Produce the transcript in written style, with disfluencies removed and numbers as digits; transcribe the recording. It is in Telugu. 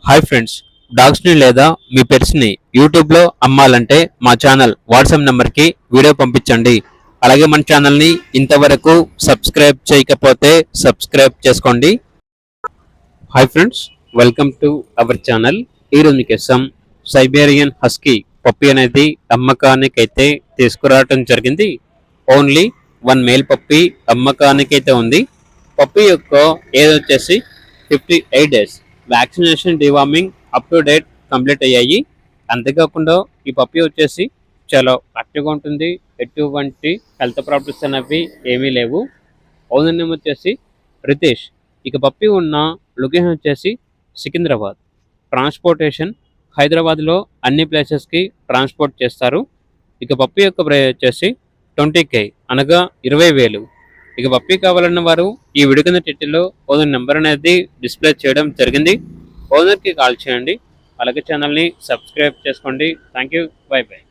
హాయ్ ఫ్రెండ్స్, డాగ్స్ని లేదా మీ పెట్స్ని యూట్యూబ్లో అమ్మాలంటే మా ఛానల్ వాట్సాప్ నెంబర్కి వీడియో పంపించండి. అలాగే మన ఛానల్ని ఇంతవరకు సబ్స్క్రైబ్ చేయకపోతే సబ్స్క్రైబ్ చేసుకోండి. Hi friends, welcome to our channel. ఈరోజు మీకోసం సైబేరియన్ హస్కీ పప్పి అనేది అమ్మకానికైతే తీసుకురావటం జరిగింది. ఓన్లీ వన్ మేల్ పప్పి అమ్మకానికైతే ఉంది. పప్పి యొక్క ఏజ్ వచ్చేసి 58 days. Vaccination deworming up to date complete అయ్యాయి. అంతేకాకుండా ఈ పప్పి వచ్చేసి చాలా యాక్టివ్గా ఉంటుంది. ఎటువంటి హెల్త్ ప్రాబ్లమ్స్ అనేవి ఏమీ లేవు. ఓనర్ నేమ్ వచ్చేసి రితేష్. ఇక పప్పి ఉన్న లొకేషన్ వచ్చేసి సికింద్రాబాద్. ట్రాన్స్పోర్టేషన్ హైదరాబాద్లో అన్ని ప్లేసెస్కి ట్రాన్స్పోర్ట్ చేస్తారు. ఇక పప్పి యొక్క ప్రైస్ వచ్చేసి 20K, అనగా 20,000. ఇక పప్పి కావాలన్న వారు ఈ వీడియో కింద టైటిల్లో ఓనర్ నెంబర్ అనేది డిస్ప్లే చేయడం జరిగింది. ఓనర్కి కాల్ చేయండి. అలాగే ఛానల్ని సబ్స్క్రైబ్ చేసుకోండి. Thank you. By by.